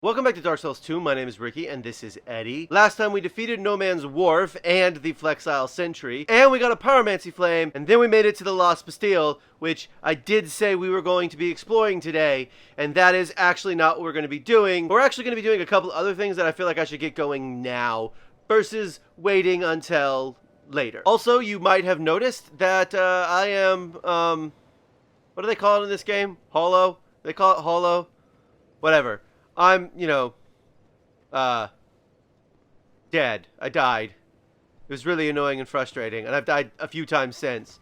Welcome back to Dark Souls 2, my name is Ricky, and this is Eddie. Last time we defeated No Man's Wharf and the Flexile Sentry, and we got a Pyromancy Flame, and then we made it to the Lost Bastille, which I did say we were going to be exploring today, and that is actually not what we're going to be doing. We're actually going to be doing a couple other things that I feel like I should get going now, versus waiting until later. Also, you might have noticed that I am, what do they call it in this game? Hollow? They call it hollow? Whatever. I'm, dead. I died. It was really annoying and frustrating, and I've died a few times since.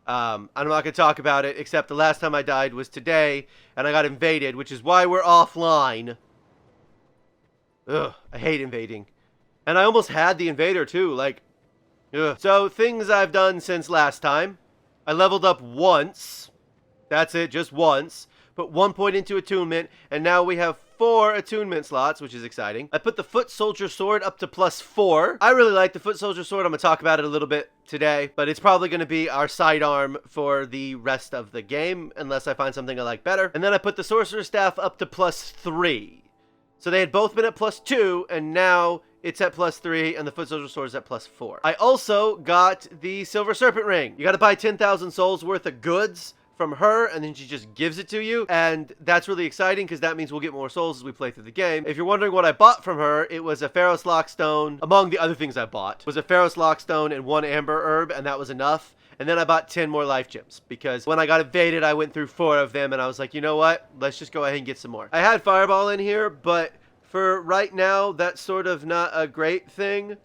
I'm not going to talk about it, except the last time I died was today, and I got invaded, which is why we're offline. Ugh, I hate invading. And I almost had the invader, too, like, ugh. So, things I've done since last time. I leveled up once. That's it, just once. Put 1 point into attunement, and now we have 4 attunement slots, which is exciting. I put the Foot Soldier Sword up to +4. I really like the Foot Soldier Sword. I'm going to talk about it a little bit today, but it's probably going to be our sidearm for the rest of the game, unless I find something I like better. And then I put the Sorcerer's Staff up to +3. So they had both been at +2, and now it's at +3, and the Foot Soldier Sword is at +4. I also got the Silver Serpent Ring. You got to buy 10,000 souls worth of goods from her, and then she just gives it to you, and that's really exciting because that means we'll get more souls as we play through the game. If you're wondering what I bought from her, it was a Pharaoh's Lockstone. Among the other things I bought was a Pharaoh's Lockstone and 1 Amber Herb, and that was enough. And then I bought 10 more life gems because when I got invaded, I went through 4 of them, and I was like, you know what? Let's just go ahead and get some more. I had Fireball in here, but for right now, that's sort of not a great thing.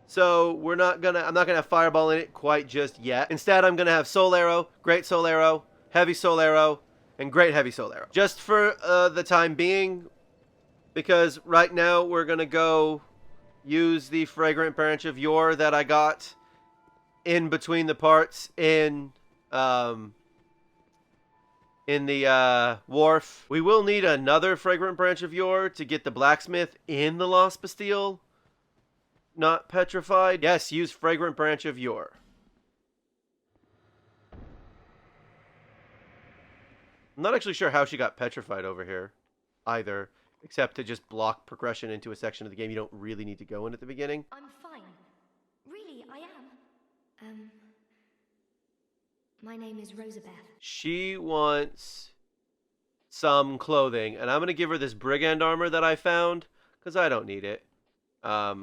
So I'm not gonna have Fireball in it quite just yet. Instead, I'm gonna have Soul Arrow, Great Soul Arrow, Heavy Soul Arrow, and Great Heavy Soul Arrow. Just for the time being, because right now we're going to go use the Fragrant Branch of Yore that I got in between the parts in the wharf. We will need another Fragrant Branch of Yore to get the blacksmith in the Lost Bastille. Not petrified. Yes, use Fragrant Branch of Yore. I'm not actually sure how she got petrified over here, either, except to just block progression into a section of the game you don't really need to go in at the beginning. I'm fine. Really, I am. My name is Rosabeth. She wants some clothing, and I'm going to give her this brigand armor that I found, because I don't need it. Yeah,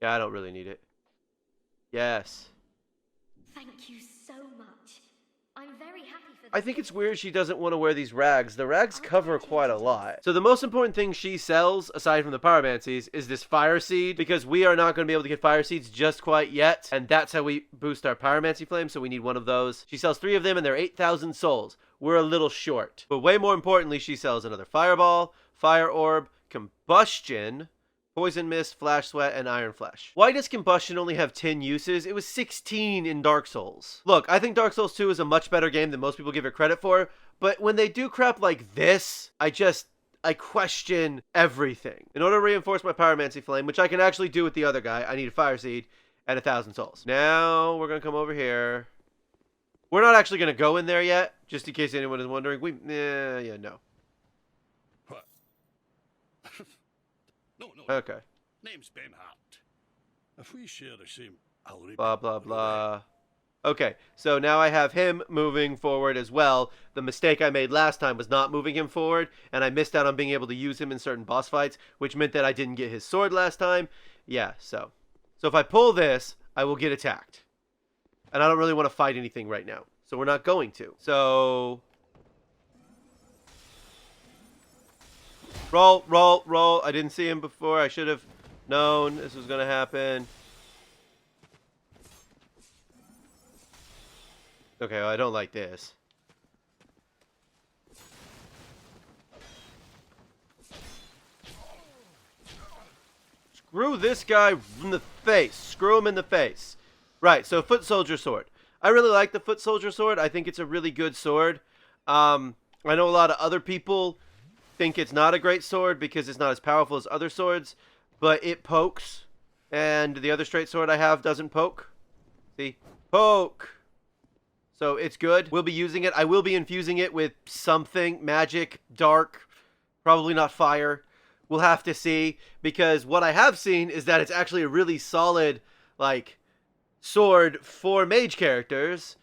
I don't really need it. Yes. Thank you so much. I'm very happy for I think it's weird she doesn't want to wear these rags. The rags cover quite a lot. So the most important thing she sells, aside from the pyromancies, is this fire seed, because we are not going to be able to get fire seeds just quite yet, and that's how we boost our pyromancy flame, so we need one of those. She sells 3 of them, and they're 8,000 souls. We're a little short. But way more importantly, she sells another fireball, fire orb, combustion, Poison Mist, Flash Sweat, and Iron Flesh. Why does Combustion only have 10 uses? It was 16 in Dark Souls. Look, I think Dark Souls 2 is a much better game than most people give it credit for, but when they do crap like this, I question everything. In order to reinforce my Pyromancy Flame, which I can actually do with the other guy, I need a Fire Seed and 1,000 souls. Now, we're going to come over here. We're not actually going to go in there yet, just in case anyone is wondering. No. What? No. Okay. Name's Ben Hart. If we share the same already. Blah, blah, blah. Okay, so now I have him moving forward as well. The mistake I made last time was not moving him forward, and I missed out on being able to use him in certain boss fights, which meant that I didn't get his sword last time. Yeah, so if I pull this, I will get attacked. And I don't really want to fight anything right now, so we're not going to. So roll. I didn't see him before. I should have known this was going to happen. Okay, well, I don't like this. Screw this guy in the face. Screw him in the face. Right, so Foot Soldier Sword. I really like the Foot Soldier Sword. I think it's a really good sword. I know a lot of other people think it's not a great sword because it's not as powerful as other swords, but it pokes, and the other straight sword I have doesn't poke. See? Poke! So it's good. We'll be using it. I will be infusing it with something magic, dark, Probably not fire. We'll have to see, because what I have seen is that it's actually a really solid, like, sword for mage characters.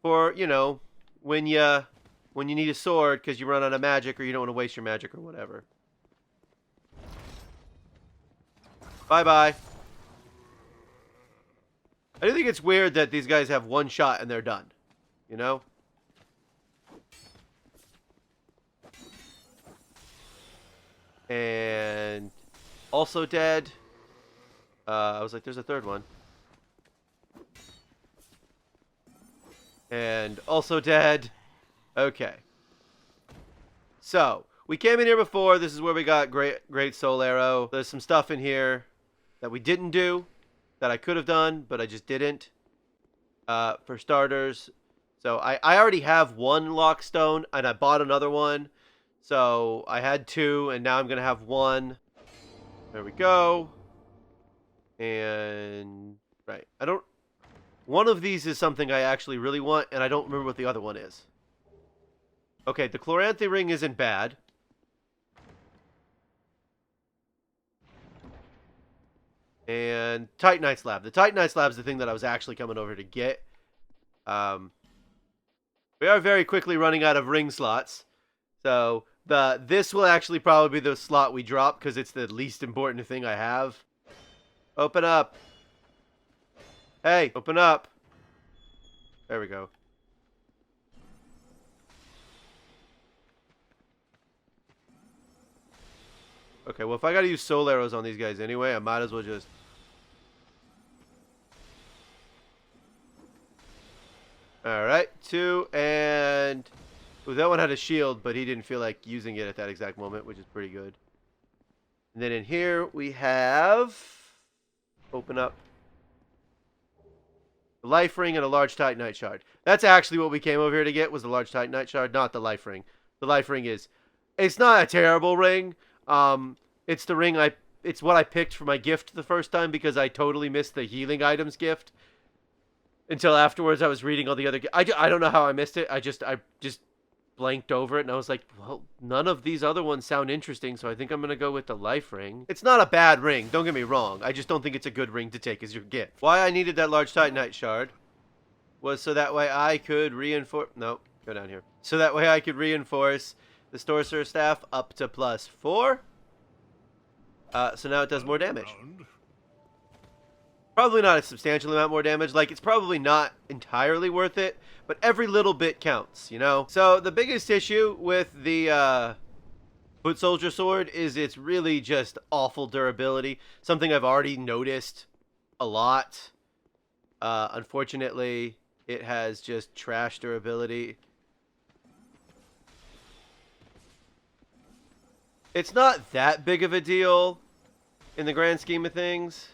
For, you know, when you need a sword because you run out of magic or you don't want to waste your magic or whatever. Bye-bye. I do think it's weird that these guys have one shot and they're done. You know? And also dead. I was like, there's a third one. And also dead. Okay. So, we came in here before. This is where we got great soul arrow. There's some stuff in here that we didn't do, that I could have done, but I just didn't. For starters. So, I already have one lockstone, and I bought another one. So, I had two, and now I'm going to have one. There we go. And, right. One of these is something I actually really want, and I don't remember what the other one is. Okay, the Chloranthy ring isn't bad. And Titanite slab. The Titanite slab is the thing that I was actually coming over to get. We are very quickly running out of ring slots. So, this will actually probably be the slot we drop, because it's the least important thing I have. Open up. Hey, open up. There we go. Okay, well, if I gotta use soul arrows on these guys anyway, I might as well just... Alright, 2, and... Ooh, that one had a shield, but he didn't feel like using it at that exact moment, which is pretty good. And then in here, we have... Open up. The life ring and a large titanite shard. That's actually what we came over here to get, was the large titanite shard, not the life ring. The life ring is... It's not a terrible ring. It's the ring it's what I picked for my gift the first time, because I totally missed the healing items gift. Until afterwards I was reading all the other... I don't know how I missed it. I just blanked over it, and I was like, well, none of these other ones sound interesting, so I think I'm going to go with the life ring. It's not a bad ring, don't get me wrong. I just don't think it's a good ring to take as your gift. Why I needed that large titanite shard was so that way I could reinforce... No, go down here. So that way I could reinforce the Sorcerer Staff up to +4. So now it does more damage. Probably not a substantial amount more damage. Like, it's probably not entirely worth it, but every little bit counts, you know? So the biggest issue with the Foot Soldier Sword is it's really just awful durability. Something I've already noticed a lot. Unfortunately, it has just trash durability. It's not that big of a deal in the grand scheme of things.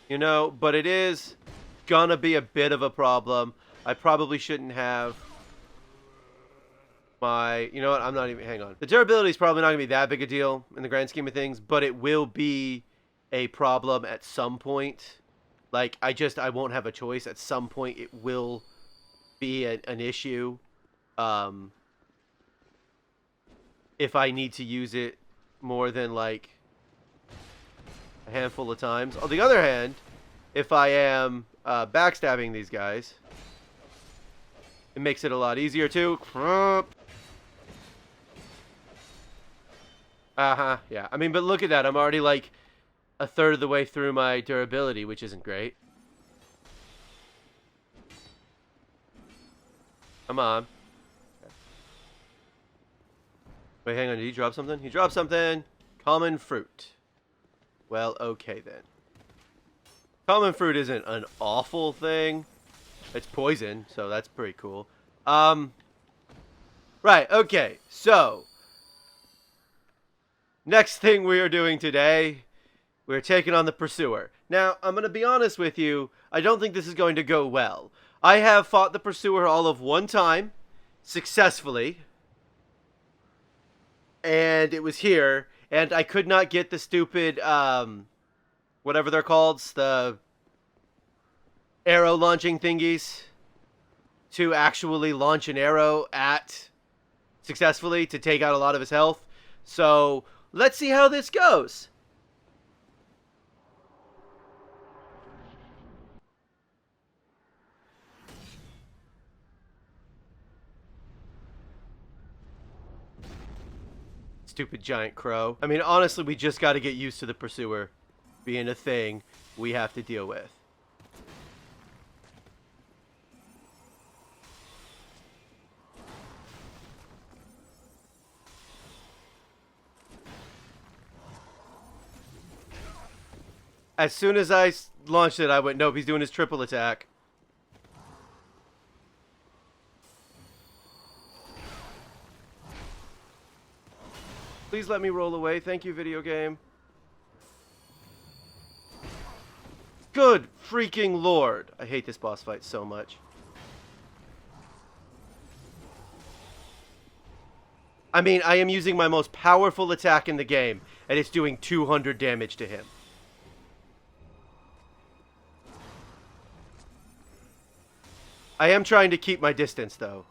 You know, but it is gonna be a bit of a problem. I probably shouldn't have my... You know what? I'm not even... Hang on. The durability is probably not gonna be that big a deal in the grand scheme of things, but it will be a problem at some point. Like, I won't have a choice. At some point, it will be an issue. If I need to use it more than, like, a handful of times. On the other hand, if I am backstabbing these guys, it makes it a lot easier too. Yeah. I mean, but look at that. I'm already like a third of the way through my durability, which isn't great. Come on. Okay. Wait, hang on. Did he drop something? He dropped something. Common fruit. Well, okay then. Common fruit isn't an awful thing. It's poison, so that's pretty cool. Right, okay. So, next thing we are doing today, we're taking on the Pursuer. Now, I'm going to be honest with you, I don't think this is going to go well. I have fought the Pursuer all of one time, successfully. And it was here. And I could not get the stupid, whatever they're called, the arrow launching thingies. to actually launch an arrow at successfully to take out a lot of his health. So let's see how this goes. Stupid giant crow. I mean, honestly, we just got to get used to the pursuer being a thing we have to deal with. As soon as I launched it, I went, nope, he's doing his triple attack. Please let me roll away. Thank you, video game. Good freaking lord. I hate this boss fight so much. I mean, I am using my most powerful attack in the game, and it's doing 200 damage to him. I am trying to keep my distance, though.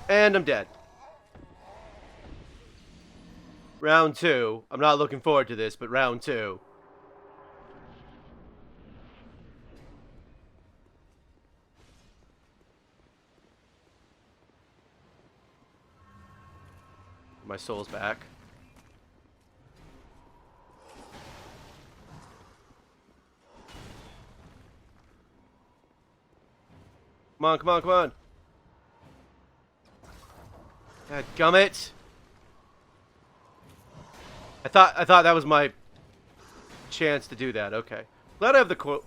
And I'm dead. Round 2. I'm not looking forward to this, but round 2. My soul's back. Come on, come on, come on. God gummit. I thought that was my chance to do that. Okay. Glad I have the quote.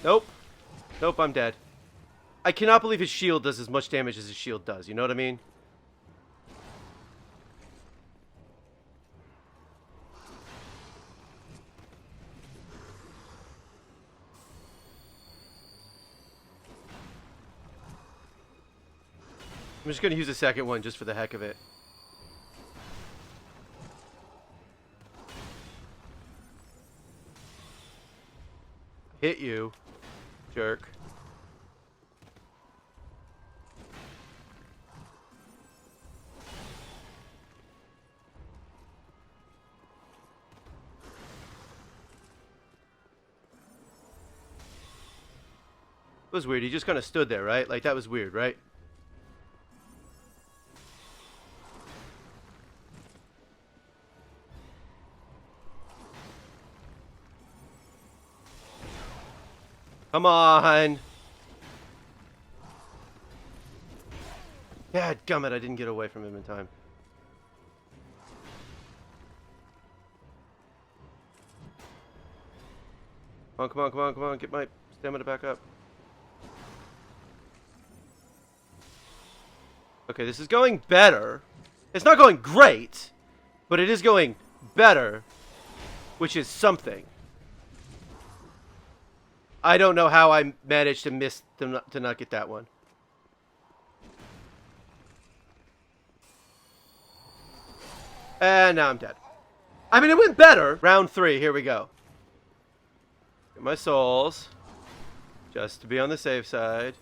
Nope. Nope, I'm dead. I cannot believe his shield does as much damage as his shield does. You know what I mean? I'm just going to use the second one just for the heck of it. Hit you, jerk. It was weird. He just kind of stood there, right? Like, that was weird, right? Come on. God gummit, I didn't get away from him in time. Come on, come on, come on, come on. Get my stamina back up. Okay, this is going better. It's not going great, but it is going better, which is something. I don't know how I managed to miss to not get that one. And now I'm dead. I mean, it went better. Round 3, here we go. Get my souls. Just to be on the safe side.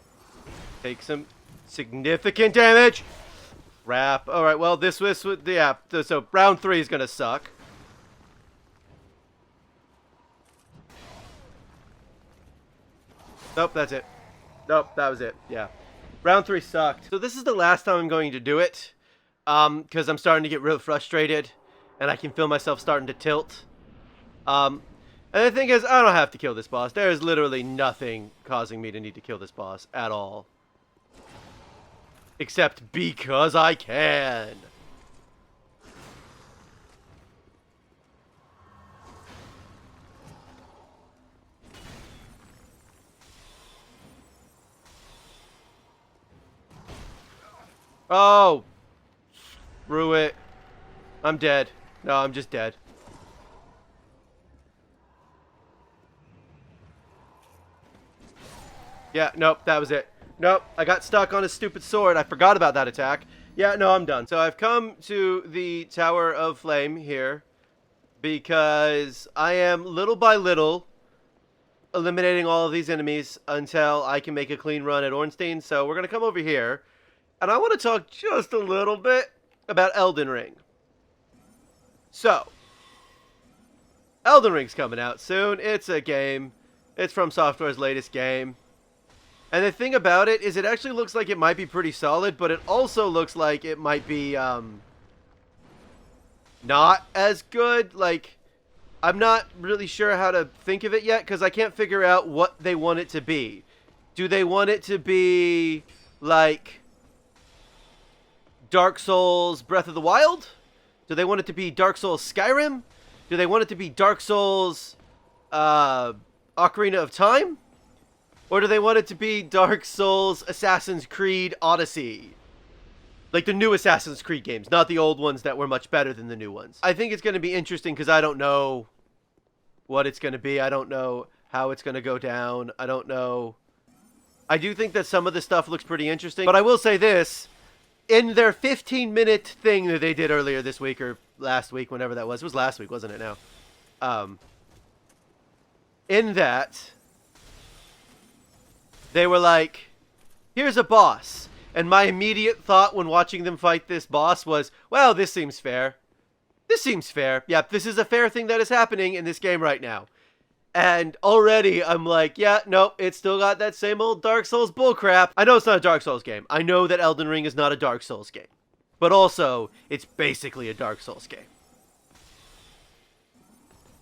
Take some significant damage. Crap. Alright, well, this was, yeah, so round 3 is gonna suck. Nope, that's it. Nope, that was it. Yeah. Round 3 sucked. So this is the last time I'm going to do it. Because I'm starting to get real frustrated. And I can feel myself starting to tilt. And the thing is, I don't have to kill this boss. There is literally nothing causing me to need to kill this boss at all. Except because I can. Oh! Screw it. I'm dead. No, I'm just dead. Yeah, nope, that was it. Nope, I got stuck on his stupid sword. I forgot about that attack. Yeah, no, I'm done. So I've come to the Tower of Flame here because I am little by little eliminating all of these enemies until I can make a clean run at Ornstein. So we're going to come over here, and I want to talk just a little bit about Elden Ring. So, Elden Ring's coming out soon. It's a game. It's from Software's latest game. And the thing about it is it actually looks like it might be pretty solid, but it also looks like it might be not as good. Like, I'm not really sure how to think of it yet because I can't figure out what they want it to be. Do they want it to be like Dark Souls Breath of the Wild? Do they want it to be Dark Souls Skyrim? Do they want it to be Dark Souls Ocarina of Time? Or do they want it to be Dark Souls Assassin's Creed Odyssey? Like the new Assassin's Creed games, not the old ones that were much better than the new ones. I think it's going to be interesting because I don't know what it's going to be. I don't know how it's going to go down. I don't know. I do think that some of the stuff looks pretty interesting. But I will say this. In their 15-minute thing that they did earlier this week or last week, whenever that was. It was last week, wasn't it now? In that, they were like, here's a boss. And my immediate thought when watching them fight this boss was, well, this seems fair. This seems fair. Yep, this is a fair thing that is happening in this game right now. And already I'm like, yeah, nope, it's still got that same old Dark Souls bullcrap. I know it's not a Dark Souls game. I know that Elden Ring is not a Dark Souls game. But also, it's basically a Dark Souls game.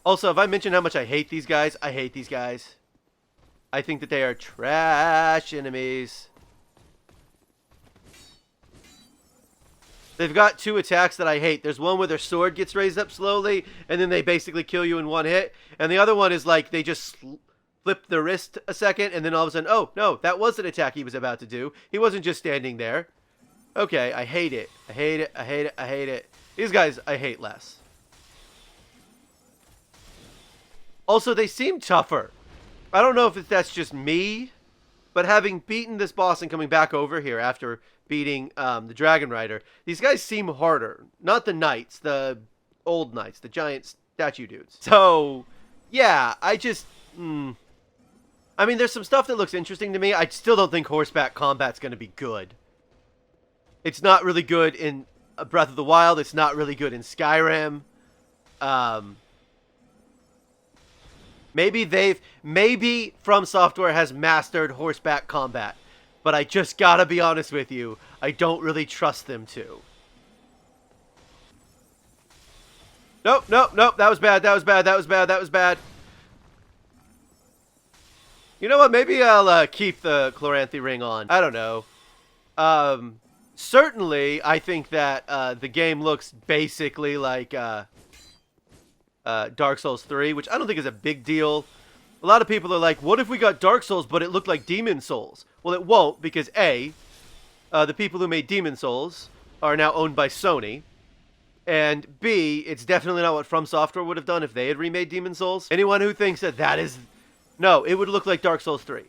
Also, have I mentioned how much I hate these guys? I hate these guys. I think that they are trash enemies. They've got two attacks that I hate. There's one where their sword gets raised up slowly, and then they basically kill you in one hit. And the other one is like they just flip the wrist a second, and then all of a sudden, oh, no, that was an attack he was about to do. He wasn't just standing there. Okay, I hate it. I hate it. I hate it. I hate it. These guys, I hate less. Also, they seem tougher. I don't know if that's just me, but having beaten this boss and coming back over here after beating the Dragon Rider, these guys seem harder. Not the knights, the old knights, the giant statue dudes. So, yeah, I just... I mean, there's some stuff that looks interesting to me. I still don't think horseback combat's going to be good. It's not really good in Breath of the Wild. It's not really good in Skyrim. Maybe From Software has mastered horseback combat. But I just gotta be honest with you, I don't really trust them to. Nope, nope, nope, that was bad, that was bad, that was bad, that was bad. You know what, maybe I'll keep the Chloranthy ring on. I don't know. Certainly, I think that the game looks basically like Dark Souls 3, which I don't think is a big deal. A lot of people are like, what if we got Dark Souls, but it looked like Demon Souls? Well, it won't, because A, the people who made Demon Souls are now owned by Sony. And B, it's definitely not what From Software would have done if they had remade Demon Souls. Anyone who thinks that that is... No, it would look like Dark Souls 3.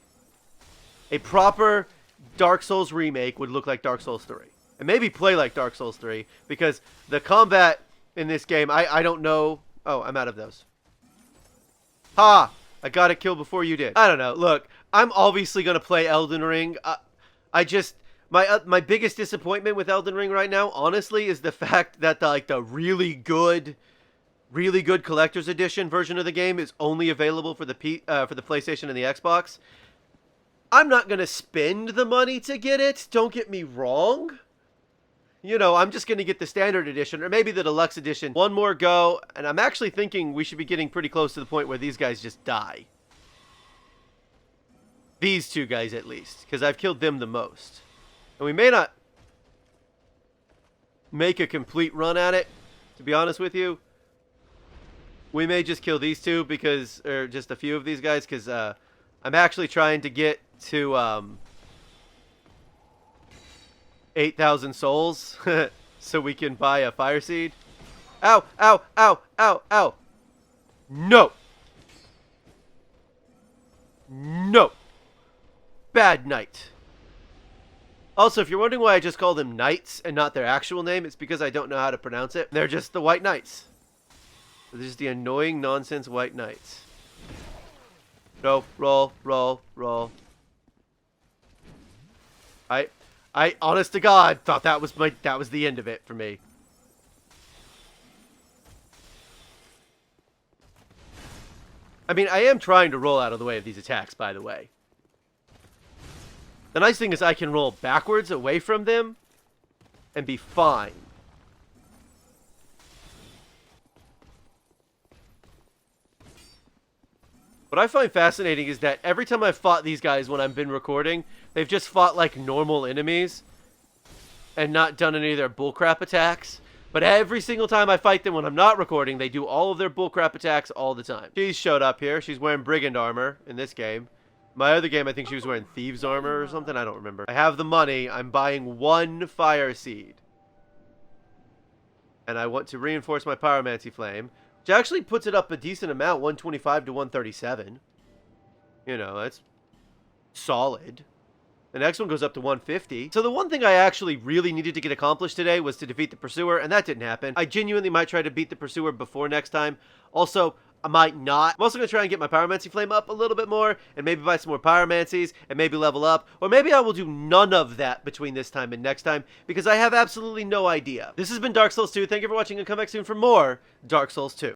A proper Dark Souls remake would look like Dark Souls 3. And maybe play like Dark Souls 3, because the combat in this game, I don't know... Oh, I'm out of those. Ha! I got it killed before you did. I don't know. Look, I'm obviously going to play Elden Ring. I just... My biggest disappointment with Elden Ring right now, honestly, is the fact that the really good collector's edition version of the game is only available for the PlayStation and the Xbox. I'm not going to spend the money to get it. Don't get me wrong. You know, I'm just going to get the standard edition or maybe the deluxe edition. One more go, and I'm actually thinking we should be getting pretty close to the point where these guys just die. These two guys, at least, because I've killed them the most. And we may not make a complete run at it, to be honest with you. We may just kill these two because, or just a few of these guys, because I'm actually trying to get to 8,000 souls so we can buy a fire seed. Ow, ow, ow, ow, ow. No. No. Bad night. Also, if you're wondering why I just call them knights and not their actual name, it's because I don't know how to pronounce it. They're just the white knights. They're just the annoying nonsense white knights. Go, roll, roll, roll. I honest to God thought that was the end of it for me. I mean, I am trying to roll out of the way of these attacks, by the way. The nice thing is I can roll backwards away from them and be fine. What I find fascinating is that every time I've fought these guys when I've been recording, they've just fought like normal enemies and not done any of their bullcrap attacks. But every single time I fight them when I'm not recording, they do all of their bullcrap attacks all the time. She's showed up here. She's wearing brigand armor in this game. My other game, I think she was wearing thieves armor or something. I don't remember. I have the money. I'm buying 1 fire seed. And I want to reinforce my pyromancy flame, which actually puts it up a decent amount, 125 to 137. You know, that's solid. The next one goes up to 150. So the one thing I actually really needed to get accomplished today was to defeat the Pursuer, and that didn't happen. I genuinely might try to beat the Pursuer before next time. Also, I might not. I'm also going to try and get my Pyromancy Flame up a little bit more, and maybe buy some more Pyromancies, and maybe level up. Or maybe I will do none of that between this time and next time, because I have absolutely no idea. This has been Dark Souls 2. Thank you for watching, and come back soon for more Dark Souls 2.